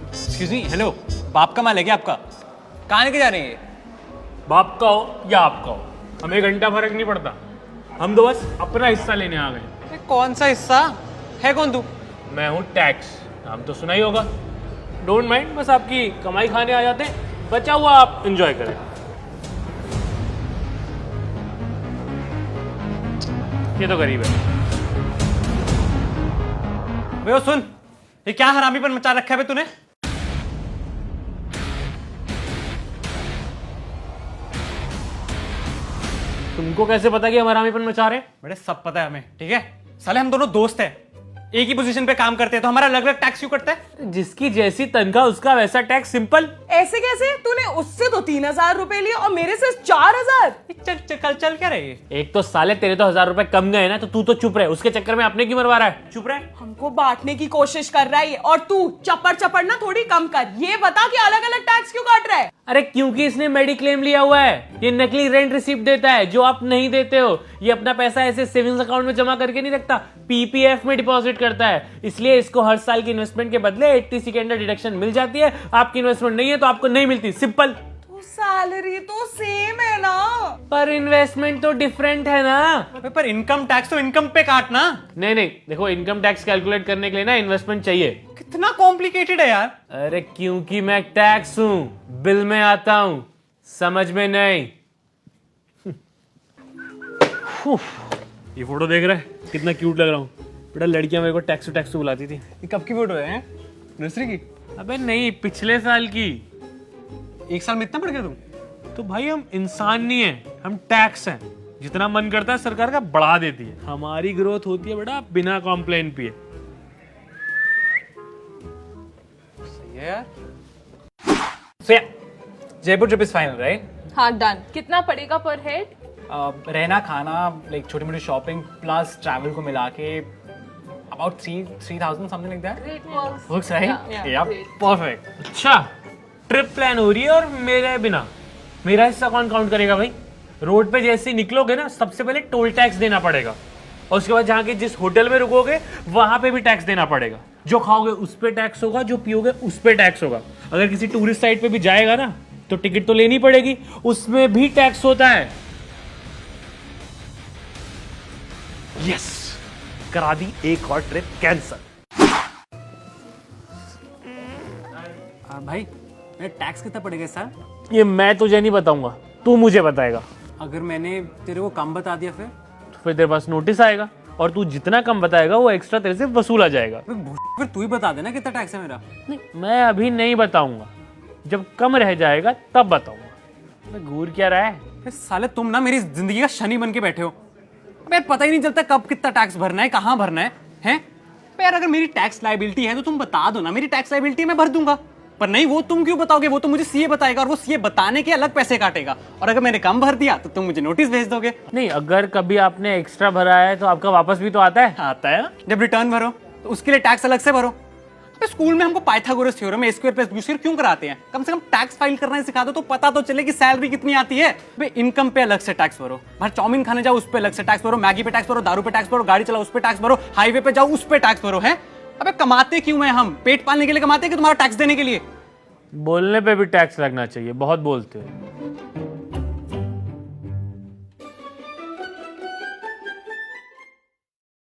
Excuse me, hello, बाप का माल है क्या आपका? कहाँ लेके जा रहे हैं? बाप का हो या आपका हो, हमें घंटा फर्क नहीं पड़ता। हम तो बस अपना हिस्सा लेने आ गए। ये कौन सा हिस्सा है? कौन तू? मैं हूँ टैक्स, नाम तो सुना ही होगा। डोंट माइंड, बस आपकी कमाई खाने आ जाते हैं, बचा हुआ आप एंजॉय करें। ये तो गरीब है। वो सुन, ये क्या हरामीपन मचा रखा है बे तूने? तुमको कैसे पता कि हम हरामीपन मचा रहे हैं? बेटे सब पता है हमें, ठीक है? साले हम दोनों दोस्त हैं, एक ही पोजीशन पे काम करते हैं, तो हमारा अलग अलग टैक्स क्यों कटता है? जिसकी जैसी तनख्वाह उसका वैसा टैक्स, सिंपल। ऐसे कैसे? तूने उससे तो 3,000 रुपए लिए और मेरे से 4,000। कल चल क्या रही है? एक तो साले तेरे तो 1,000 रुपए कम गए ना, तो तू तो चुप रहे, उसके चक्कर में अपने क्यों मरवा रहा है? चुप रहे। हमको बांटने की कोशिश कर रहा है और तू चपड़ चपड़ ना थोड़ी कम कर। ये बता कि अलग अलग टैक्स क्यों काट रहा है? अरे क्योंकि इसने मेडिक्लेम लिया हुआ है, ये नकली रेंट रिसिप्ट देता है जो आप नहीं देते हो। ये अपना पैसा ऐसे सेविंग्स अकाउंट में जमा करके नहीं रखता, पीपीएफ में डिपॉजिट करता है। इसलिए इसको हर साल की इन्वेस्टमेंट के बदले 80 की अंडर डिडक्शन मिल जाती है। आपकी इन्वेस्टमेंट नहीं है तो आपको नहीं मिलती, सिंपल। तो सैलरी तो सेम है ना? पर इन्वेस्टमेंट तो डिफरेंट है ना। पर इनकम टैक्स तो इनकम पे काटना। नहीं नहीं, देखो इनकम टैक्स कैलकुलेट करने के लिए ना इन्वेस्टमेंट चाहिए। कितना कॉम्प्लिकेटेड है यार। अरे क्योंकि मैं टैक्स हूं, बिल में आता हूं, समझ में नहीं। ये फोटो देख रहा है, कितना क्यूट लग रहा हूँ। बेटा लड़कियां मेरे को टैक्स बुलाती थी। ये कब की फोटो है? नर्सरी की? अबे नहीं, पिछले साल की। एक साल में इतना बढ़ गया तुम? तो भाई हम इंसान नहीं है, हम टैक्स हैं। जितना मन करता है सरकार का बढ़ा देती है। हमारी ग्रोथ होती है बेटा बिना कॉम्प्लेन पिए। सही है यार। So yeah, Jaipur trip is final, right? हाँ डन। कितना पड़ेगा पर हेड? रहना खाना लाइक छोटी मोटी शॉपिंग प्लस ट्रैवल को मिला के about 3,000 something like that works, right? या परफेक्ट। अच्छा, ट्रिप प्लान हो रही है और मेरे बिना मेरा हिस्सा कौन काउंट करेगा भाई? रोड पे जैसे ही निकलोगे ना, सबसे पहले टोल टैक्स देना पड़ेगा और उसके बाद जहाँ के जिस होटल में रुकोगे वहां पे भी टैक्स देना पड़ेगा। जो खाओगे उस पे टैक्स होगा, जो पियोगे उस पे टैक्स होगा। अगर किसी टूरिस्ट साइट पे भी जाएगा ना तो टिकट तो लेनी पड़ेगी, उसमें भी टैक्स होता है। यस, करा दी एक और ट्रिप कैंसल। भाई टैक्स कितना पड़ेगा इस साल? ये मैं तुझे नहीं बताऊंगा, तू मुझे बताएगा। अगर मैंने तेरे को कम बता दिया तो फिर तेरे पास नोटिस आएगा और तू जितना कम बताएगा वो एक्स्ट्रा तेरे से वसूला जाएगा। फिर तू ही बता देना कितना टैक्स है मेरा। नहीं, मैं अभी नहीं बताऊंगा, जब कम रह जाएगा तब बताऊंगा। मैं घूर क्या रहा है? फिर साले तुम ना मेरी जिंदगी का शनि बन के बैठे हो। यार पता ही नहीं चलता कब कितना टैक्स भरना है, कहाँ भरना है, हैं? यार अगर मेरी टैक्स लायबिलिटी है तो तुम बता दो ना, मेरी टैक्स लायबिलिटी मैं भर दूंगा। पर नहीं, वो तुम क्यों बताओगे? वो तो मुझे सीए बताएगा और वो सीए बताने के अलग पैसे काटेगा। और अगर मैंने कम भर दिया तो तुम मुझे नोटिस भेज दोगे। नहीं, अगर कभी आपने एक्स्ट्रा भरा है तो आपका वापस भी तो आता है। आता है ना? जब रिटर्न भरो तो उसके लिए टैक्स अलग से भरो। स्कूल में हमको पाइथागोरस थ्योरम ए स्क्वायर प्लस बी स्क्वायर क्यों कराते हैं? कम से कम टैक्स फाइल करना सिखा दो तो पता तो चले कि सैलरी कितनी आती है। इनकम पे अलग से टैक्स भरो, बाहर चाउमीन खाने जाओ उस पे अलग से टैक्स भरो, मैगी पे टैक्स भरो, दारू पे टैक्स भरो, गाड़ी चलाओ उस पे टैक्स भरो, हाईवे पे जाओ उस पे टैक्स भरो। है अबे कमाते क्यों हैं हम? पेट पालने के लिए कमाते हैं कि तुम्हारा टैक्स देने के लिए? बोलने पे भी टैक्स लगना चाहिए, बहुत बोलते हो।